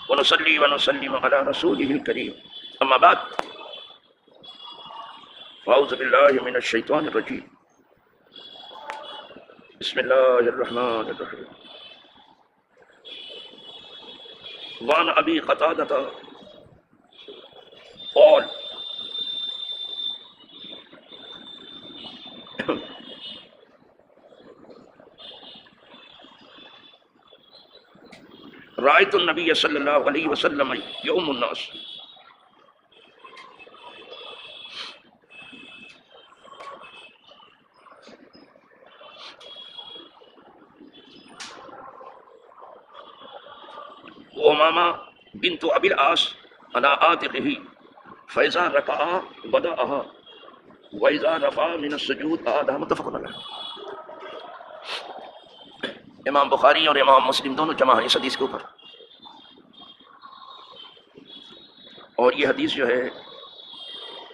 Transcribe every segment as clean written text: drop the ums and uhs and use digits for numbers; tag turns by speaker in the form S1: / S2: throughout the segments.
S1: ونصلي ونسلم على رسوله الكريم أما بعد فأعوذ بالله من الشيطان الرجيم بسم الله الرحمن الرحيم وعن أبي قتادة قال رأيت النبي صلى الله عليه وسلم يؤم الناس وأمامة بنت أبي العاص على عاتقه فإذا ركع بدأها وإذا رفع من السجود أعادها متفق علیہ۔ امام بخاری اور امام مسلم دونوں جمع ہیں اس حدیث کے اوپر، اور یہ حدیث جو ہے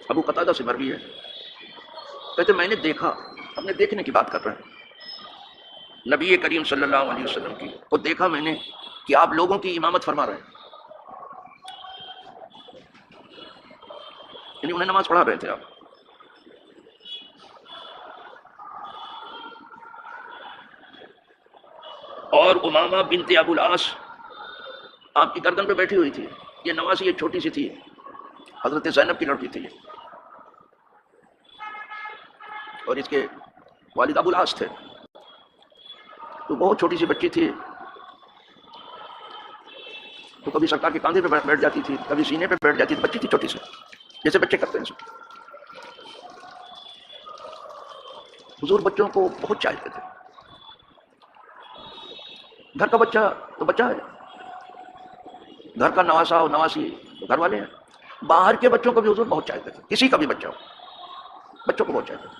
S1: ابو قتادہ سے مروی ہے۔ کہتے میں نے دیکھا، اپنے دیکھنے کی بات کر رہے ہیں، نبی کریم صلی اللہ علیہ وسلم کی کو دیکھا میں نے کہ آپ لوگوں کی امامت فرما رہے ہیں، یعنی انہیں نماز پڑھا رہے تھے آپ۔ اور امامہ بنت ابو العاص آپ کی گردن پہ بیٹھی ہوئی تھی، یہ نوازی یہ چھوٹی سی تھی، حضرت زینب کی لڑکی تھی، اور اس کے والد ابو العاص تھے، تو بہت چھوٹی سی بچی تھی، تو کبھی سرکار کے کاندھے پہ بیٹھ جاتی تھی، کبھی سینے پہ بیٹھ جاتی تھی، بچی تھی چھوٹی سی، جیسے بچے کرتے ہیں۔ حضور بچوں کو بہت چاہتے تھے، گھر کا بچہ تو بچہ ہے، گھر کا نواسا اور نواسی گھر والے ہیں، باہر کے بچوں کو بھی حضور بہت چاہتے تھے، کسی کا بھی بچہ ہو بچوں کو بہت چاہتے تھے،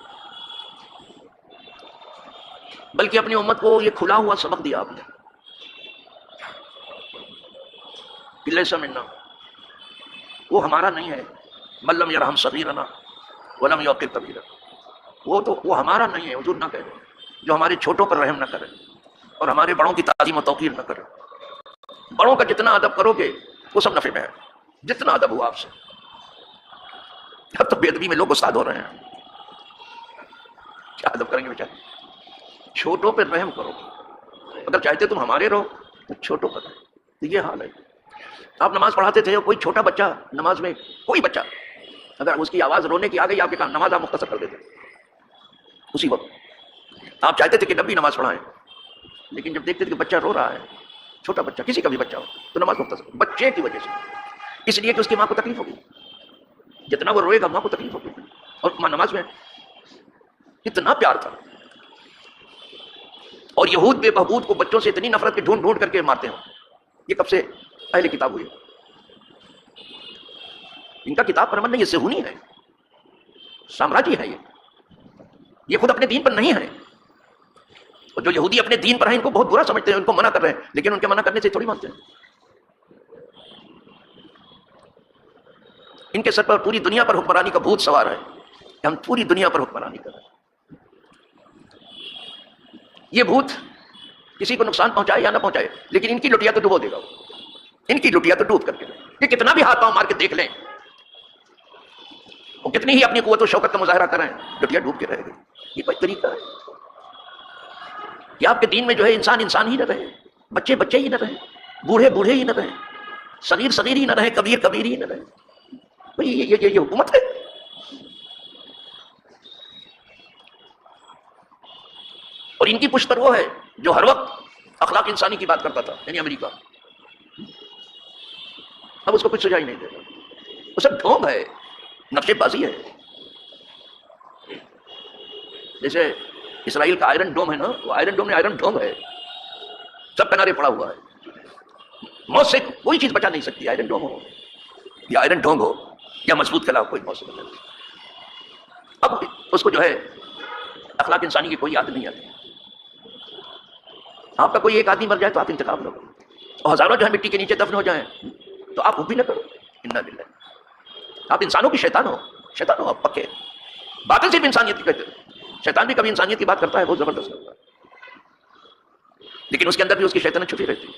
S1: بلکہ اپنی امت کو یہ کھلا ہوا سبق دیا آپ نے کہ لیس منا، وہ ہمارا نہیں ہے، من لم یرحم صغیرنا ولم یوقر کبیرنا، وہ ہمارا نہیں ہے، حضور نہ کہہ دیں، جو ہمارے چھوٹوں پر رحم نہ کرے اور ہمارے بڑوں کی تعظیم و توقیر نہ کرے۔ بڑوں کا جتنا ادب کرو گے وہ سب نفع میں ہے، جتنا ادب ہوا آپ سے۔ اب تو بے ادبی میں لوگ استاد ہو رہے ہیں، کیا ادب کریں گے بیچارے؟ چھوٹوں پہ رحم کرو، اگر چاہتے تم ہمارے رہو تو چھوٹوں پر رہو، یہ حال ہے۔ آپ نماز پڑھاتے تھے، کوئی چھوٹا بچہ نماز میں، کوئی بچہ اگر اس کی آواز رونے کی آ گئی آپ کے کام، نماز آپ مختصر کر دیتے اسی وقت۔ آپ چاہتے تھے کہ نبی نماز پڑھائیں، لیکن جب دیکھتے تھے کہ بچہ رو رہا ہے، چھوٹا بچہ، کسی کا بھی بچہ ہو، تو نماز مختصر، بچے کی وجہ سے، اس لیے کہ اس کی ماں کو تکلیف ہوگی، جتنا وہ روئے گا ماں کو تکلیف ہوگی، اور ماں نماز میں اتنا پیار تھا۔ اور یہود بے بہبود کو بچوں سے اتنی نفرت کے ڈھونڈ ڈھونڈ کر کے مارتے ہیں، یہ کب سے اہل کتاب ہوئی؟ ان کا کتاب پر عمل نہیں، یہ ذہنی ہے، سامراجی ہے، یہ خود اپنے دین پر نہیں ہے۔ اور جو یہودی اپنے دین پر ہیں ان کو بہت برا سمجھتے ہیں، ان کو منع کر رہے ہیں، لیکن ان کے منع کرنے سے تھوڑی مانتے ہیں۔ ان کے سر پر پوری دنیا پر حکمرانی کا بھوت سوار ہے، ہم پوری دنیا پر حکمرانی کر رہے ہیں۔ یہ بھوت کسی کو نقصان پہنچائے یا نہ پہنچائے، لیکن ان کی لٹیا تو ڈبو دے گا، ان کی لٹیا تو ڈوب کر کے، یہ کتنا بھی ہاتھ پاؤں مار کے دیکھ لیں، وہ کتنی ہی اپنی قوت و شوکت کا مظاہرہ کریں، لٹیا ڈوب کے رہے گی۔ یہ کوئی طریقہ ہے کہ آپ کے دین میں جو ہے انسان انسان ہی نہ رہے، بچے بچے ہی نہ رہے، بوڑھے بوڑھے ہی نہ رہے، صغیر صغیر ہی نہ رہے، کبیر کبیر ہی نہ رہے؟ بھئی یہ حکومت ہے؟ اور ان کی پشت پر وہ ہے جو ہر وقت اخلاق انسانی کی بات کرتا تھا، یعنی امریکہ، اب اس کو کچھ سجائی نہیں دے گا، وہ سب ڈھونگ ہے، نقشے بازی ہے۔ جیسے اسرائیل کا آئرن ڈوم ہے نا، وہ آئرن ڈوم میں آئرن ڈوم ہے، سب کنارے پڑا ہوا ہے، موت سے کوئی چیز بچا نہیں سکتی، آئرن ڈوم ہو یا آئرن ڈوم ہو یا مضبوط قلعہ، کوئی موت سے بچا نہیں۔ اب اس کو جو ہے اخلاق انسانی کی کوئی یاد نہیں آتی۔ آپ کا کوئی ایک آدمی مر جائے تو آپ انتقام لو، اور ہزاروں جو ہے مٹی کے نیچے دفن ہو جائیں تو آپ وہ بھی نہ کرو، انا للہ۔ آپ انسانوں کی شیطان ہو آپ پکے، باطل صرف انسانیت کی کہتے ہیں، شیطان بھی کبھی انسانیت کی بات کرتا ہے، بہت زبردست کرتا ہے، لیکن اس کے اندر بھی اس کی شیطانت چھپی رہتی ہے۔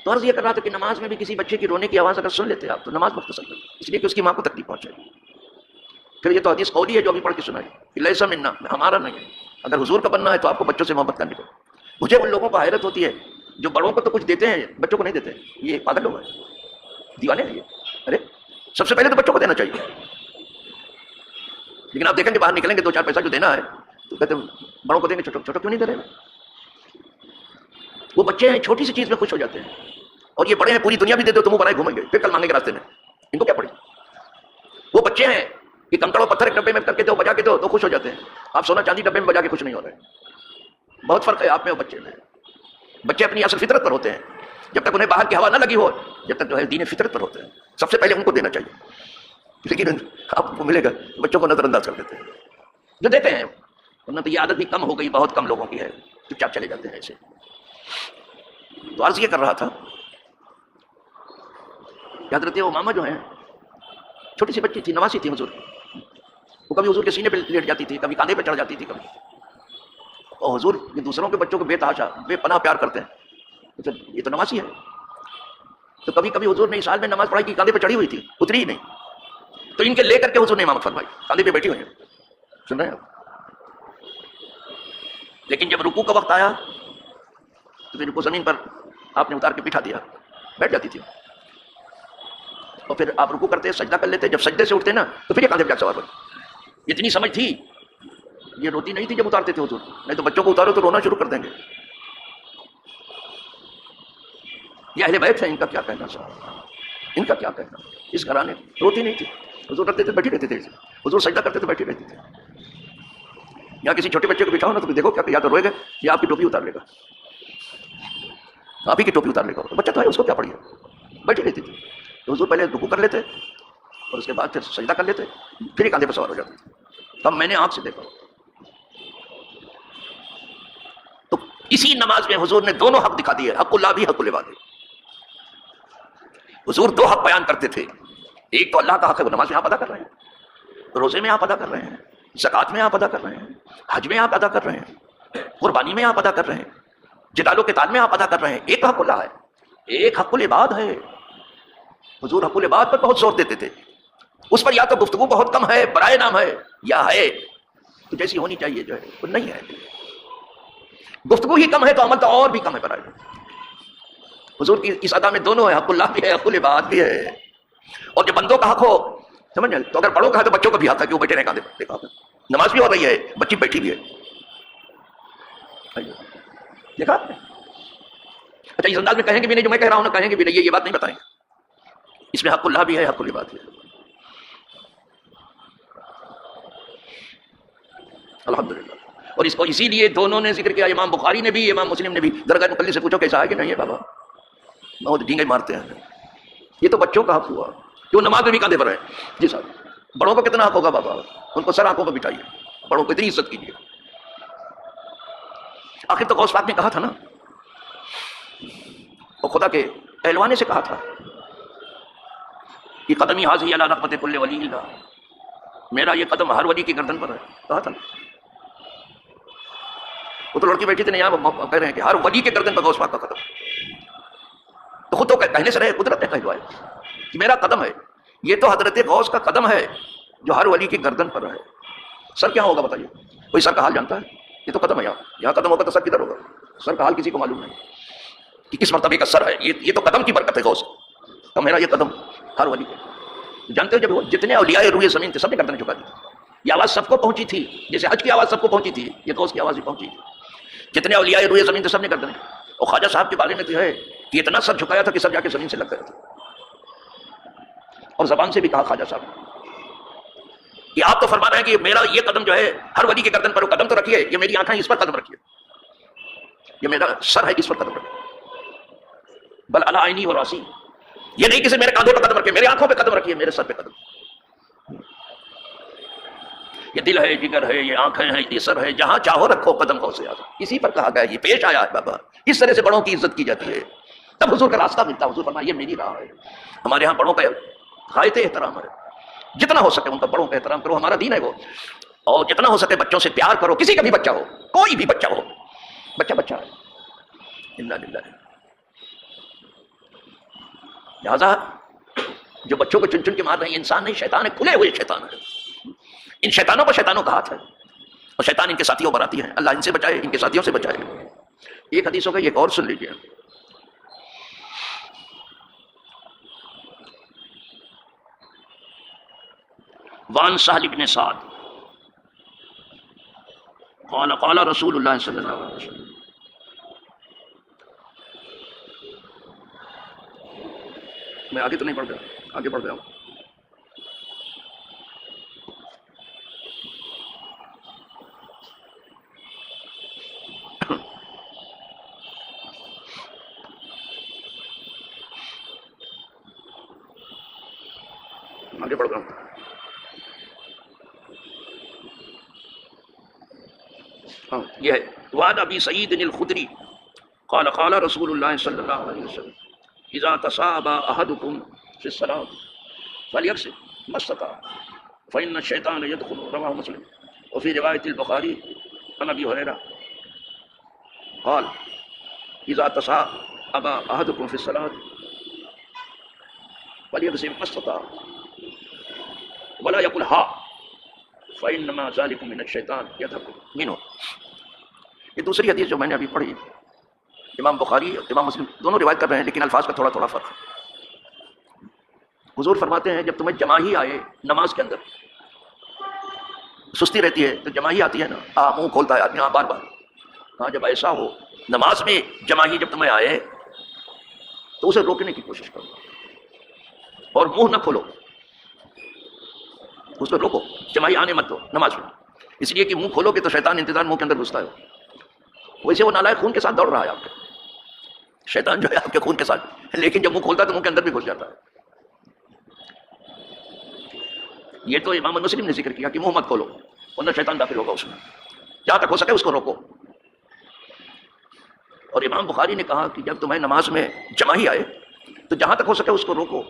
S1: تو عرض یہ کر رہا تھا کہ نماز میں بھی کسی بچے کی رونے کی آواز اگر سن لیتے آپ تو نماز مختصر کر، اس لیے کہ اس کی ماں کو تکلیف پہنچے. پھر یہ تو حدیث قولی ہے جو ابھی پڑھ کے سنائی کہ لیسا منا، ہمارا نہیں ہے. اگر حضور کا بننا ہے تو آپ کو بچوں سے محبت کرنی پڑے. مجھے ان لوگوں کو حیرت ہوتی ہے جو بڑوں کو تو کچھ دیتے ہیں بچوں کو نہیں دیتے. یہ پاگل لوگ ہیں، دیوانے ہیں یہ. ارے سب سے پہلے تو بچوں کو دینا چاہیے. لیکن آپ دیکھیں کہ باہر نکلیں گے 2-4 پیسہ جو دینا ہے تو کہتے ہیں بڑوں کو دیں گے، چھوٹوں کیوں نہیں دے رہے؟ وہ بچے ہیں چھوٹی سی چیز میں خوش ہو جاتے ہیں، اور یہ بڑے ہیں پوری دنیا بھی دے دو تو منہ بنائے گھومیں گے، پھر کل مانگیں گے راستے میں. ان کو کیا پڑے؟ وہ بچے ہیں کہ کنکڑ و پتھر ایک ڈبے میں کر کے دو، بجا کے دو تو خوش ہو جاتے ہیں. آپ سونا چاندی ڈبے میں بجا کے خوش نہیں ہو رہے. بہت فرق ہے آپ میں اور بچے میں. بچے اپنی اصل فطرت پر ہوتے ہیں جب تک انہیں باہر کی ہوا نہ لگی ہو، جب تک جو ہے دین فطرت پر ہوتے ہیں. سب سے پہلے ان کو دینا چاہیے. لیکن آپ کو ملے گا بچوں کو نظر انداز کر دیتے ہیں جو دیتے ہیں. ورنہ تو یہ عادت بھی کم ہو گئی، بہت کم لوگوں کی ہے، چپ چاپ چلے جاتے ہیں ایسے. تو عرض یہ کر رہا تھا حضرت امامہ جو ہیں چھوٹی سی بچی تھی، نواسی تھی حضور. وہ کبھی حضور کے سینے پہ لیٹ جاتی تھی، کبھی کاندھے پہ چڑھ جاتی تھی کبھی. اور حضور یہ دوسروں کے بچوں کو بے تحاشا بے پناہ پیار کرتے ہیں. تو یہ تو نواسی ہے. تو کبھی کبھی حضور نے اس حال میں نماز پڑھائی کہ کاندھے پہ چڑھی ہوئی تھی، اتری ہی نہیں. تو ان کے لے کر کے حضور نے امامت فرمائی، کاندھے پہ بیٹھی ہوئی ہیں. سن رہے ہیں آپ؟ لیکن جب رکوع کا وقت آیا تو پھر رکوع زمین پر آپ نے اتار کے بٹھا دیا، بیٹھ جاتی تھی. اور پھر آپ رکوع کرتے سجدہ کر لیتے، جب سجدے سے اٹھتے نا تو پھر یہ کاندھے پہ جا سوار ہوئی. اتنی سمجھ تھی، یہ روتی نہیں تھی جب اتارتے تھے حضور، نہیں تو بچوں کو اتارو تو رونا شروع کر دیں گے. یہ اہل بیت ہیں، ان کا کیا کہنا صاحب، ان کا کیا کہنا. اس گھرانے روتی نہیں تھی، حضور رکھتے تھے بیٹھی رہتے تھے، حضور سجدہ کرتے تھے بیٹھی رہتی تھی. یا کسی چھوٹے بچے کو بٹھاؤ نا تو دیکھو کیا یا تو روئے گا یا آپ کی ٹوپی اتار لے گا، آپ ہی کی ٹوپی اتار لے گا. بچہ تو ہے، اس کو کیا پڑی ہے، بیٹھی رہتی تھی. تو حضور پہلے رکوع کر لیتے اور اس کے بعد پھر سجدہ کر لیتے، پھر ہی کاندھے پہ سوار ہو جاتے تھے. تب میں نے آنکھ سے دیکھا. تو اسی نماز میں حضور نے دونوں حق دکھا دیے، حق اللہ بھی حق العباد. حضور دو حق بیان کرتے تھے. ایک تو اللہ کا حق ہے، وہ نماز میں آپ ادا کر رہے ہیں، روزے میں آپ ادا کر رہے ہیں، زکوٰۃ میں آپ ادا کر رہے ہیں، حج میں آپ ادا کر رہے ہیں، قربانی میں آپ ادا کر رہے ہیں، جدال و قتال میں آپ ادا کر رہے ہیں. ایک حق اللہ ہے، ایک حق العباد ہے. حضور حق العباد پر بہت زور دیتے تھے. اس پر یا تو گفتگو بہت کم ہے، برائے نام ہے، یا ہے تو جیسی ہونی چاہیے جو ہے وہ نہیں ہے. گفتگو ہی کم ہے تو عمل تو اور بھی کم ہے برائے. حضور کی اس ادا میں دونوں ہے، حق اللہ بھی ہے، حق العباد بھی ہے. اور جب بندوں کا حق ہو سمجھ جائے تو اگر بڑوں کا ہے تو بچوں کا بھی حق ہے کہ وہ بیٹھے رہے کاندھے پر. دیکھا نماز بھی ہو رہی ہے، بچی بیٹھی بھی ہے. دیکھا آپ نے؟ اچھا اس انداز میں کہیں گے بھی نہیں جو میں کہہ رہا ہوں نا، کہیں گے بھی نہیں، یہ بات نہیں بتائیں گے. اس میں حق اللہ بھی ہے، حق العباد بھی ہے. الحمدللہ. اور اس کو اسی لیے دونوں نے ذکر کیا، امام بخاری نے بھی امام مسلم نے بھی. درگاہ مقلد سے پوچھو کیسا ہے کہ نہیں ہے بابا، بہت ڈینگے مارتے ہیں. یہ تو بچوں کا حق ہوا کہ وہ نماز میں بھی کاندھے پر ہے. جی صاحب بڑوں کو کتنا حق ہوگا بابا، ان کو سر آنکھوں پر بٹھائیے، بڑوں کو اتنی عزت کیجیے. آخر تو غوث پاک نے کہا تھا نا، وہ خدا کے پہلوانے سے کہا تھا کہ قدمی حاضی علی رقبت کل ولی اللہ، میرا یہ قدم ہر ولی کی گردن پر ہے. کہا تھا نا. وہ تو لڑکی بیٹھی تھی، نہیں یہاں کہہ رہے ہیں کہ ہر ولی کے گردن پر غوث پاک کا قدم. تو خود تو کہنے سے رہے، قدرت نے کہلوایا کہ میرا قدم ہے. یہ تو حضرت غوث کا قدم ہے جو ہر ولی کی گردن پر ہے. سر کیا ہوگا بتائیے، کوئی سر کا حال جانتا ہے؟ یہ تو قدم ہے، یہاں قدم ہوگا تو سر کدھر ہوگا؟ سر کا حال کسی کو معلوم نہیں کہ کس مرتبے کا سر ہے. یہ تو قدم کی برکت ہے غوث. تو میرا یہ قدم ہر ولی کو. جانتے ہو جب جتنے اولیاء روئے زمین تھے سب نے گردن جھکا دی. یہ آواز سب کو پہنچی تھی، جیسے حج کی آواز سب کو پہنچی تھی، یہ غوث کی آواز بھی پہنچی تھی. جتنے اولیاء روئے زمین تھے سب نے گردن. اور خواجہ صاحب کے بارے میں تو ہے کہ اتنا سر جھکایا تھا کہ سب جا کے زمین سے لگ گیا تھا. اور زبان سے بھی کہا خواجہ صاحب کہ آپ تو فرما رہے ہیں کہ میرا یہ قدم جو ہے ہر ولی کے گردن پر، وہ قدم تو رکھیے، یہ میری آنکھیں اس پر قدم رکھیے، یہ میرا سر ہے اس پر قدم رکھیے. بل علی عینی و راسی، یہ نہیں کہ صرف میرے کاندھوں پہ قدم رکھیے، میرے آنکھوں پہ قدم رکھیے، میرے سر پہ قدم. یہ دل ہے، جگر ہے، یہ آنکھیں ہیں، یہ سر ہے، جہاں چاہو رکھو قدم غوث اعظم. اسی پر کہا گیا، یہ پیش آیا ہے بابا. اس طرح سے بڑوں کی عزت کی جاتی ہے، تب حضور کا راستہ ملتا. حضور فرمایا یہ میری راہ ہے. ہمارے یہاں بڑوں کا غایت احترام ہے، جتنا ہو سکے ان کا بڑوں کا احترام کرو، ہمارا دین ہے وہ. اور جتنا ہو سکے بچوں سے پیار کرو، کسی کا بھی بچہ ہو، کوئی بھی بچہ ہو، بچہ بچہ ہے. انا للہ. لہذا جو بچوں کو چن چن کے مار رہے ہیں انسان نہیں شیطان ہے، کھلے ہوئے شیطان ہے. ان شیطانوں پر شیطانوں کا ہاتھ ہے اور شیطان ان کے ساتھیوں پر آتی ہیں. اللہ ان سے بچائے، ان کے ساتھیوں سے بچائے. ایک حدیث ہو گئی، ایک اور سن لیجیے. وان سہل بن سعد قال قال رسول اللہ صلی اللہ علیہ وسلم. میں آگے تو نہیں پڑھ گیا، آگے پڑھ گیا ہوں. آگے پڑھ رہا ہوں. ہاں یہ ہے. وعن ابی سعید الخدری قال قال رسول اللہ صلی اللہ علیہ وسلم اذا تصاب احدكم في الصلاة فليغسل ما استطاع فإن الشيطان يدخل. رواه مسلم. وفي رواية البخاري عن ابي هريرة قال اذا تصاب احدكم في الصلاة فليغسل ما استطاع ولا يقل ها فإنما ذلك من الشيطان يدخل منه. یہ دوسری حدیث جو میں نے ابھی پڑھی، امام بخاری اور امام مسلم دونوں روایت کر رہے ہیں لیکن الفاظ کا تھوڑا تھوڑا فرق ہے. حضور فرماتے ہیں جب تمہیں جماہی آئے نماز کے اندر، سستی رہتی ہے تو جماہی آتی ہے نا، منہ کھولتا ہے آدمی بار بار. ہاں جب ایسا ہو نماز میں جماہی جب تمہیں آئے تو اسے روکنے کی کوشش کرو اور منہ نہ کھولو، اس کو روکو. جماہی آنے مت دو نماز میں، اس لیے کہ منہ کھولو گے تو شیطان انتظار منہ کے اندر گھستا ہے. ویسے وہ نالائق خون کے ساتھ دوڑ رہا ہے آپ کے، شیطان جو ہے آپ کے خون کے ساتھ، لیکن جب منہ کھولتا ہے تو منہ کے اندر بھی گھس جاتا ہے. یہ تو امام مسلم نے ذکر کیا کہ منہ مت کھولو ورنہ شیطان داخل ہوگا اس میں، جہاں تک ہو سکے اس کو روکو. اور امام بخاری نے کہا کہ جب تمہیں نماز میں جماہی آئے تو جہاں تک ہو سکے اس کو روکو.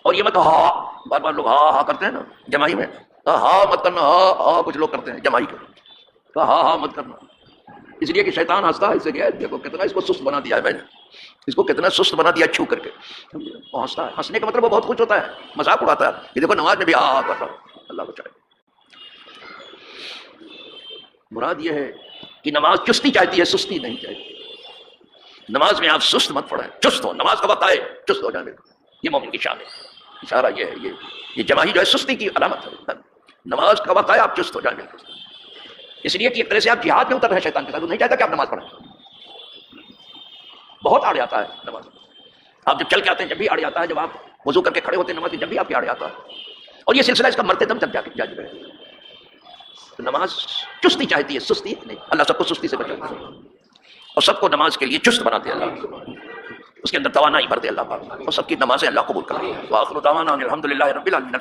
S1: اور یہ مت ہاں، بار بار لوگ ہاں ہاں کرتے ہیں نا جماہی میں، ہاں مت کرنا، ہاں ہاں کچھ لوگ کرتے ہیں جماہی کے، ہاں ہاں مت کرنا. اس لیے کہ شیطان ہنستا ہے، اسے کہ دیکھو کتنا اس کو سست بنا دیا ہے میں نے، اس کو کتنا سست بنا دیا چھو کر کے. وہ ہنستا ہے، ہنسنے کا مطلب وہ بہت خوش ہوتا ہے، مذاق اڑاتا ہے کہ دیکھو نماز میں بھی ہاں کر رہا ہوں. اللہ بچائے. مراد یہ ہے کہ نماز چستی چاہتی ہے، سستی نہیں چاہتی. نماز میں آپ سست مت پڑھیں، چست ہو. نماز کا وقت آئے چست ہو جانے کا، یہ مومن کی شان ہے. اشارہ یہ ہے، یہ جماہی جو ہے سستی کی علامت ہے. نماز کا وقت آئے آپ چست ہو جائیں. اس لیے کہ ایک طرح سے آپ جہاد میں اتر رہے ہیں شیطان کے ساتھ. وہ نہیں چاہتا کہ آپ نماز پڑھیں. بہت آڑ جاتا ہے نماز. آپ جب چل کے آتے ہیں جب بھی آڑ جاتا ہے، جب آپ وضو کر کے کھڑے ہوتے ہیں نماز جب بھی آپ کے آڑ جاتا ہے. اور یہ سلسلہ اس کا مرتے دم تک جا کے جاری رہے. نماز چستی چاہتی ہے، سستی نہیں. اللہ سب کو سستی سے بچاتا ہے اور سب کو نماز کے لیے چست بناتے ہیں. اللہ اس کے اندر توانائی بھر دے اللہ پاک، اور سب کی نمازیں اللہ قبول کرے. وآخر دعوانا الحمد للہ رب العالمین.